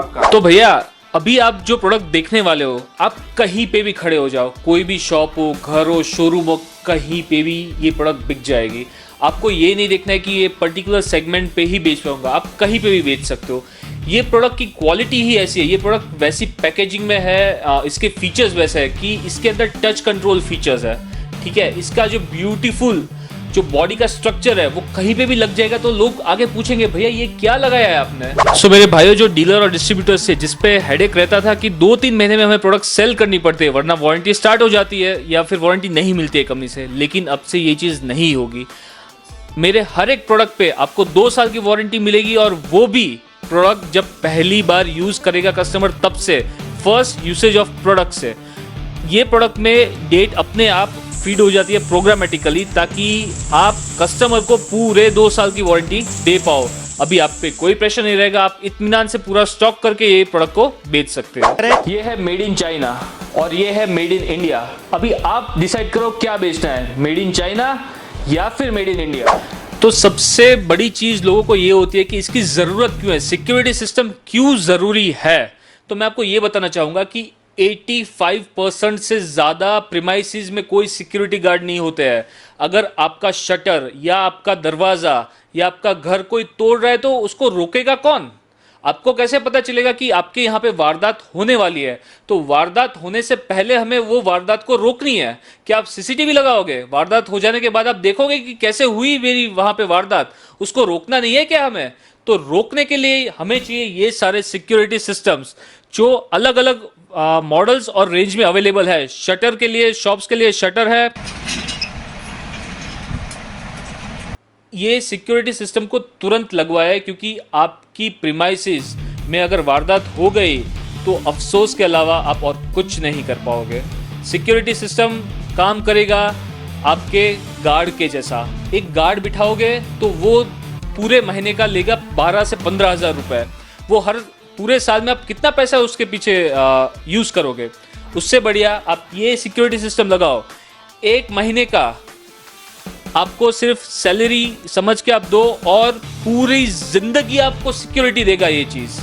तो भैया अभी आप जो प्रोडक्ट देखने वाले हो, आप कहीं पे भी खड़े हो जाओ, कोई भी शॉप हो, घर हो, शोरूम हो, कहीं पे भी ये प्रोडक्ट बिक जाएगी। आपको ये नहीं देखना है कि ये पर्टिकुलर सेगमेंट पे ही बेच पाऊंगा, आप कहीं पे भी बेच सकते हो। ये प्रोडक्ट की क्वालिटी ही ऐसी है, ये प्रोडक्ट वैसी पैकेजिंग में है, इसके फीचर्स वैसे है कि इसके अंदर टच कंट्रोल फीचर्स है, ठीक है। इसका जो ब्यूटीफुल जो बॉडी का स्ट्रक्चर है वो कहीं पे भी लग जाएगा तो लोग आगे पूछेंगे भैया ये क्या लगाया है आपने। सो मेरे भाइयों, जो डीलर और डिस्ट्रीब्यूटर्स थे जिसपे हेडेक रहता था कि 2-3 महीने में हमें प्रोडक्ट सेल करनी पड़ती है वरना वारंटी स्टार्ट हो जाती है या फिर वारंटी नहीं मिलती है कंपनी से, लेकिन अब से ये चीज़ नहीं होगी। मेरे हर एक प्रोडक्ट पे आपको 2 साल की वारंटी मिलेगी, और वो भी प्रोडक्ट जब पहली बार यूज करेगा कस्टमर तब से, फर्स्ट यूसेज ऑफ प्रोडक्ट से। ये प्रोडक्ट में डेट अपने आप फीड हो जाती है प्रोग्रामेटिकली, ताकि आप कस्टमर को पूरे 2 साल की वारंटी दे पाओ। अभी आप पे कोई प्रेशर नहीं रहेगा, आप इत्मीनान से पूरा स्टॉक करके ये प्रोडक्ट को बेच सकते हो। ये है मेड इन चाइना और ये है मेड इन इंडिया। अभी आप डिसाइड करो क्या बेचना है, मेड इन चाइना या फिर मेड इन इंडिया। तो सबसे बड़ी चीज लोगों को ये होती है कि इसकी जरूरत क्यों है, सिक्योरिटी सिस्टम क्यों जरूरी है। तो मैं आपको ये बताना चाहूंगा कि 85% से ज़्यादा प्रीमाइसिस में कोई सिक्योरिटी गार्ड नहीं होते हैं। अगर आपका शटर या आपका दरवाज़ा या आपका घर कोई तोड़ रहा है तो उसको रोकेगा कौन? आपको कैसे पता चलेगा कि आपके यहाँ पे वारदात होने वाली है? तो वारदात होने से पहले हमें वो वारदात को रोकनी है। क्या आप सीसीटीवी लगाओगे? वारदात हो जाने के बाद आप देखोगे कि कैसे हुई मेरी वहाँ पे वारदात, उसको रोकना नहीं है क्या हमें? तो रोकने के लिए हमें चाहिए ये सारे सिक्योरिटी सिस्टम्स जो अलग अलग मॉडल्स और रेंज में अवेलेबल है। शटर के लिए, शॉप्स के लिए शटर है। ये सिक्योरिटी सिस्टम को तुरंत लगवाया है क्योंकि आपकी प्रीमाइसिस में अगर वारदात हो गई तो अफसोस के अलावा आप और कुछ नहीं कर पाओगे। सिक्योरिटी सिस्टम काम करेगा आपके गार्ड के जैसा। एक गार्ड बिठाओगे तो वो पूरे महीने का लेगा 12 से 15 हज़ार रुपये। वो हर पूरे साल में आप कितना पैसा उसके पीछे यूज़ करोगे? उससे बढ़िया आप ये सिक्योरिटी सिस्टम लगाओ। 1 महीने का आपको सिर्फ सैलरी समझ के आप दो और पूरी जिंदगी आपको सिक्योरिटी देगा ये चीज़।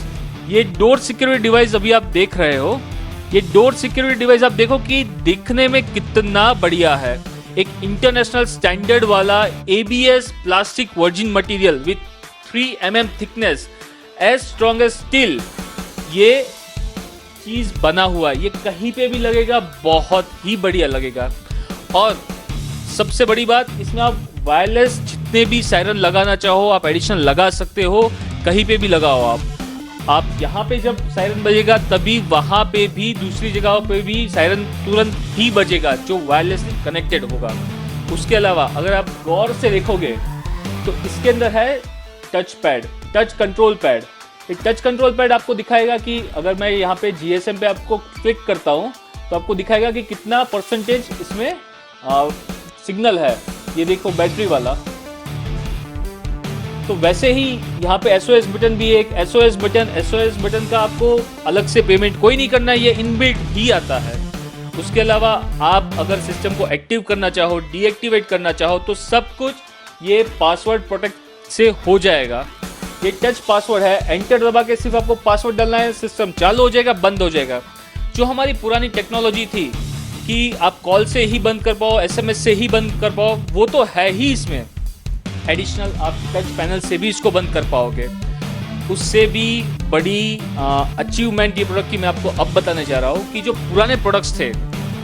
ये डोर सिक्योरिटी डिवाइस अभी आप देख रहे हो, ये डोर सिक्योरिटी डिवाइस आप देखो कि दिखने में कितना बढ़िया है। एक इंटरनेशनल स्टैंडर्ड वाला ABS plastic virgin material with 3 mm thickness, as strong as steel, ये चीज बना हुआ है। ये कहीं पे भी लगेगा, बहुत ही बढ़िया लगेगा। और सबसे बड़ी बात, इसमें आप वायरलेस जितने भी सायरन लगाना चाहो आप एडिशनल लगा सकते हो, कहीं पे भी लगाओ आप यहाँ पे जब सायरन बजेगा तभी वहाँ पे भी दूसरी जगहों पे भी सायरन तुरंत ही बजेगा जो वायरलेसली कनेक्टेड होगा। उसके अलावा अगर आप गौर से देखोगे तो इसके अंदर है touch pad, touch control pad. एक टच कंट्रोल पैड आपको दिखाएगा कि अगर मैं यहाँ पे GSM पे आपको क्लिक करता हूँ तो आपको दिखाएगा कि कितना परसेंटेज इसमें सिग्नल है। ये देखो बैटरी वाला। तो वैसे ही यहाँ पे SOS बटन भी है, एक SOS बटन का आपको अलग से पेमेंट कोई नहीं करना है, ये इनबिल्ट ही आता है। उसके अलावा आप अगर सिस्टम को एक्टिव करना चाहो, डीएक्टिवेट करना चाहो तो सब कुछ ये पासवर्ड प्रोटेक्ट से हो जाएगा। ये टच पासवर्ड है, एंटर दबा के सिर्फ आपको पासवर्ड डालना है, सिस्टम चालू हो जाएगा, बंद हो जाएगा। जो हमारी पुरानी टेक्नोलॉजी थी कि आप कॉल से ही बंद कर पाओ, SMS से ही बंद कर पाओ, वो तो है ही इसमें। एडिशनल आप टच पैनल से भी इसको बंद कर पाओगे। उससे भी बड़ी अचीवमेंट ये प्रोडक्ट की मैं आपको अब बताने जा रहा हूँ कि जो पुराने प्रोडक्ट्स थे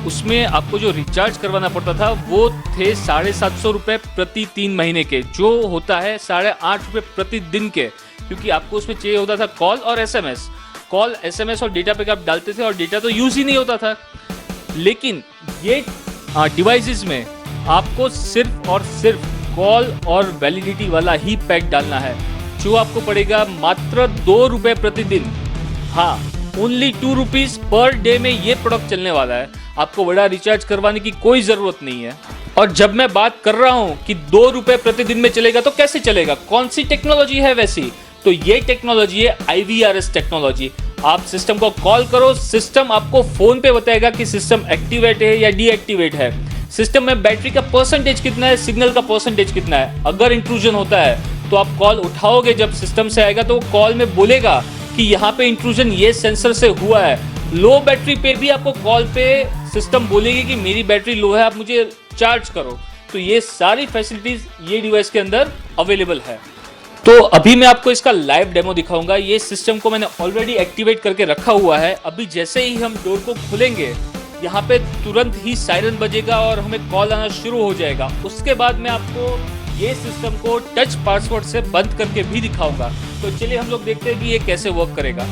उसमें आपको जो रिचार्ज करवाना पड़ता था वो थे 750 रुपये प्रति 3 महीने के, जो होता है 8.5 रुपये प्रति दिन के, क्योंकि आपको उसमें चाहिए होता था कॉल और SMS। कॉल, SMS और डेटा पैक आप डालते थे और डेटा तो यूज़ ही नहीं होता था। लेकिन ये डिवाइसेस में आपको सिर्फ और सिर्फ कॉल और वैलिडिटी वाला ही पैक डालना है, जो आपको पड़ेगा मात्र 2 रुपये प्रतिदिन। हाँ, ओनली 2 रुपीज़ पर डे में ये प्रोडक्ट चलने वाला है। आपको बड़ा रिचार्ज करवाने की कोई ज़रूरत नहीं है। और जब मैं बात कर रहा हूँ कि 2 रुपये प्रतिदिन में चलेगा तो कैसे चलेगा, कौन सी टेक्नोलॉजी है वैसी? तो ये टेक्नोलॉजी है IVRS टेक्नोलॉजी। आप सिस्टम को कॉल करो, सिस्टम आपको फ़ोन पे बताएगा कि सिस्टम एक्टिवेट है या डीएक्टिवेट है। सिस्टम में बैटरी का परसेंटेज कितना है, सिग्नल का परसेंटेज कितना है। अगर इंट्रूजन होता है तो आप कॉल उठाओगे, जब सिस्टम से आएगा तो कॉल में बोलेगा कि यहाँ पे इंट्रूजन ये सेंसर से हुआ है। लो बैटरी पे भी आपको कॉल पे सिस्टम बोलेगी कि मेरी बैटरी लो है, आप मुझे चार्ज करो। तो ये सारी फैसिलिटीज ये डिवाइस के अंदर अवेलेबल है। तो अभी मैं आपको इसका लाइव डेमो दिखाऊंगा। ये सिस्टम को मैंने ऑलरेडी एक्टिवेट करके रखा हुआ है। अभी जैसे ही हम डोर को खोलेंगे, यहाँ पे तुरंत ही सायरन बजेगा और हमें कॉल आना शुरू हो जाएगा। उसके बाद मैं आपको ये सिस्टम को टच पासवर्ड से बंद करके भी दिखाऊंगा। तो चलिए हम लोग देखते हैं कि ये कैसे वर्क करेगा।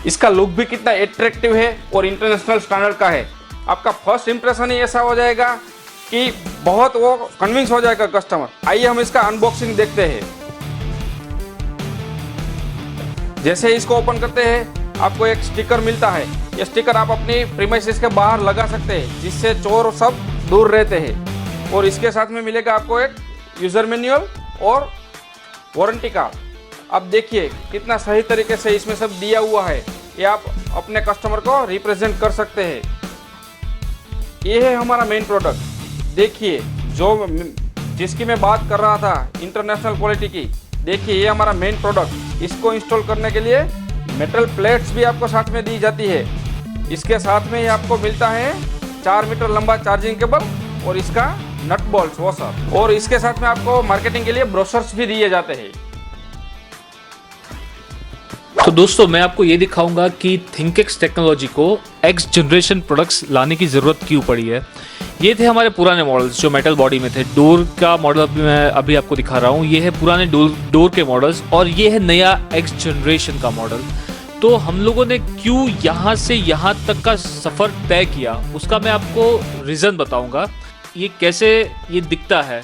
इसका लुक भी कितना अट्रैक्टिव है और इंटरनेशनल स्टैंडर्ड का है। आपका फर्स्ट इंप्रेशन ही ऐसा हो जाएगा कि बहुत वो कन्विंस हो जाएगा कस्टमर। आइए हम इसका अनबॉक्सिंग देखते हैं। जैसे ही इसको ओपन करते हैं, आपको एक स्टिकर मिलता है। ये स्टिकर आप अपनी प्रीमाइसेस के बाहर लगा सकते हैं, जिससे चोर सब दूर रहते हैं। और इसके साथ में मिलेगा आपको एक यूजर मैनुअल और वारंटी कार्ड। अब देखिए कितना सही तरीके से इसमें सब दिया हुआ है। ये आप अपने कस्टमर को रिप्रेजेंट कर सकते हैं। ये है हमारा मेन प्रोडक्ट। देखिए जिसकी मैं बात कर रहा था, इंटरनेशनल क्वालिटी की। देखिए ये हमारा मेन प्रोडक्ट। इसको इंस्टॉल करने के लिए मेटल प्लेट्स भी आपको साथ में दी जाती है। इसके साथ में ही आपको मिलता है 4 मीटर लंबा चार्जिंग केबल और इसका नट बोल्ट वॉशर। और इसके साथ में आपको मार्केटिंग के लिए ब्रोशर्स भी दिए जाते हैं। तो दोस्तों मैं आपको ये दिखाऊंगा कि थिंकएक्स टेक्नोलॉजी को एक्स जनरेशन प्रोडक्ट्स लाने की ज़रूरत क्यों पड़ी है। ये थे हमारे पुराने मॉडल्स जो मेटल बॉडी में थे। डोर का मॉडल मैं अभी आपको दिखा रहा हूँ। ये है पुराने डोर के मॉडल्स और ये है नया एक्स जनरेशन का मॉडल। तो हम लोगों ने क्यों यहाँ से यहाँ तक का सफ़र तय किया, उसका मैं आपको रीज़न बताऊँगा। ये कैसे ये दिखता है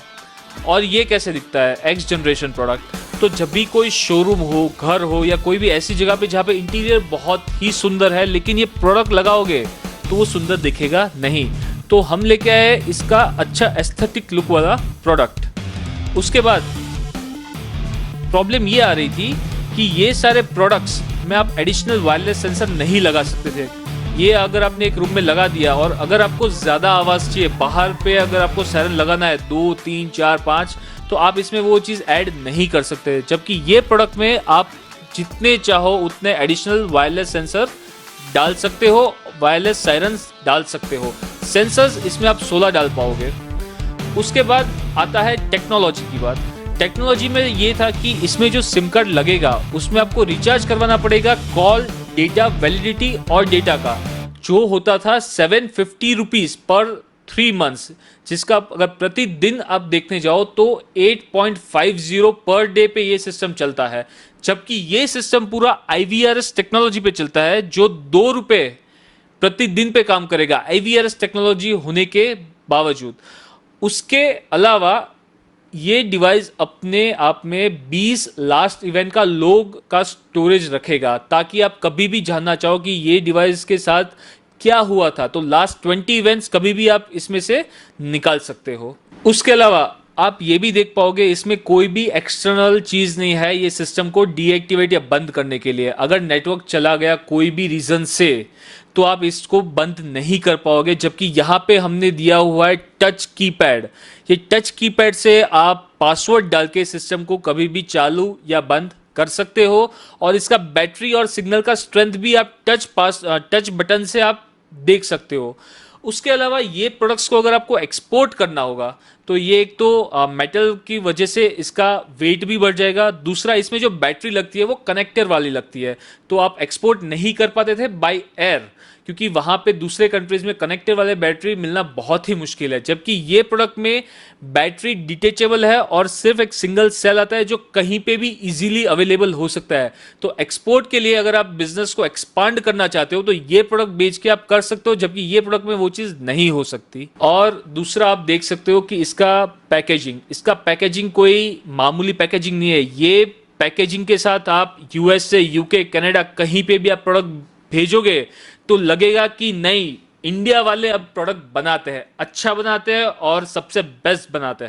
और ये कैसे दिखता है एक्स जनरेशन प्रोडक्ट। तो जब भी कोई शोरूम हो, घर हो या कोई भी ऐसी जगह पे जहाँ पे इंटीरियर बहुत ही सुंदर है, लेकिन ये प्रोडक्ट लगाओगे तो वो सुंदर दिखेगा नहीं। तो हम लेके आए इसका अच्छा एस्थेटिक लुक वाला प्रोडक्ट। उसके बाद प्रॉब्लम ये आ रही थी कि ये सारे प्रोडक्ट्स में आप एडिशनल वायरलेस सेंसर नहीं लगा सकते थे। ये अगर आपने एक रूम में लगा दिया और अगर आपको ज़्यादा आवाज़ चाहिए, बाहर पे अगर आपको सायरन लगाना है 2, 3, 4, 5, तो आप इसमें वो चीज़ ऐड नहीं कर सकते। जबकि ये प्रोडक्ट में आप जितने चाहो उतने एडिशनल वायरलेस सेंसर डाल सकते हो, वायरलेस सायरन्स डाल सकते हो। सेंसर्स इसमें आप 16 डाल पाओगे। उसके बाद आता है टेक्नोलॉजी की बात। टेक्नोलॉजी में ये था कि इसमें जो सिम कार्ड लगेगा उसमें आपको रिचार्ज करवाना पड़ेगा कॉल, डेटा, वैलिडिटी और डेटा का, जो होता था 750 रुपीज़ पर 3 मंथ्स, जिसका अगर प्रतिदिन आप देखने जाओ तो 8.50 पर डे पे ये सिस्टम चलता है। जबकि ये सिस्टम पूरा IVRS टेक्नोलॉजी पे चलता है, जो 2 रुपये प्रतिदिन पे काम करेगा IVRS टेक्नोलॉजी होने के बावजूद। उसके अलावा ये डिवाइस अपने आप में 20 लास्ट इवेंट का लोग का स्टोरेज रखेगा, ताकि आप कभी भी जानना चाहो कि ये डिवाइस के साथ क्या हुआ था तो लास्ट 20 इवेंट्स कभी भी आप इसमें से निकाल सकते हो। उसके अलावा आप ये भी देख पाओगे इसमें कोई भी एक्सटर्नल चीज़ नहीं है ये सिस्टम को डीएक्टिवेट या बंद करने के लिए। अगर नेटवर्क चला गया कोई भी रीज़न से तो आप इसको बंद नहीं कर पाओगे। जबकि यहाँ पे हमने दिया हुआ है टच कीपैड। ये टच कीपैड से आप पासवर्ड डाल के सिस्टम को कभी भी चालू या बंद कर सकते हो। और इसका बैटरी और सिग्नल का स्ट्रेंथ भी आप टच बटन से आप देख सकते हो। उसके अलावा ये प्रोडक्ट्स को अगर आपको एक्सपोर्ट करना होगा तो ये एक तो मेटल की वजह से इसका वेट भी बढ़ जाएगा, दूसरा इसमें जो बैटरी लगती है वो कनेक्टर वाली लगती है, तो आप एक्सपोर्ट नहीं कर पाते थे बाय एयर, क्योंकि वहाँ पे दूसरे कंट्रीज में कनेक्टर वाले बैटरी मिलना बहुत ही मुश्किल है। जबकि ये प्रोडक्ट में बैटरी डिटेचेबल है और सिर्फ एक सिंगल सेल आता है जो कहीं पे भी इजीली अवेलेबल हो सकता है। तो एक्सपोर्ट के लिए अगर आप बिजनेस को एक्सपांड करना चाहते हो तो ये प्रोडक्ट बेच के आप कर सकते हो, जबकि ये प्रोडक्ट में वो चीज़ नहीं हो सकती। और दूसरा आप देख सकते हो कि इसका पैकेजिंग कोई मामूली पैकेजिंग नहीं है। ये पैकेजिंग के साथ आप यूएस से यूके कनाडा कहीं पे भी आप प्रोडक्ट भेजोगे तो लगेगा कि नहीं, इंडिया वाले अब प्रोडक्ट बनाते हैं, अच्छा बनाते हैं और सबसे बेस्ट बनाते हैं।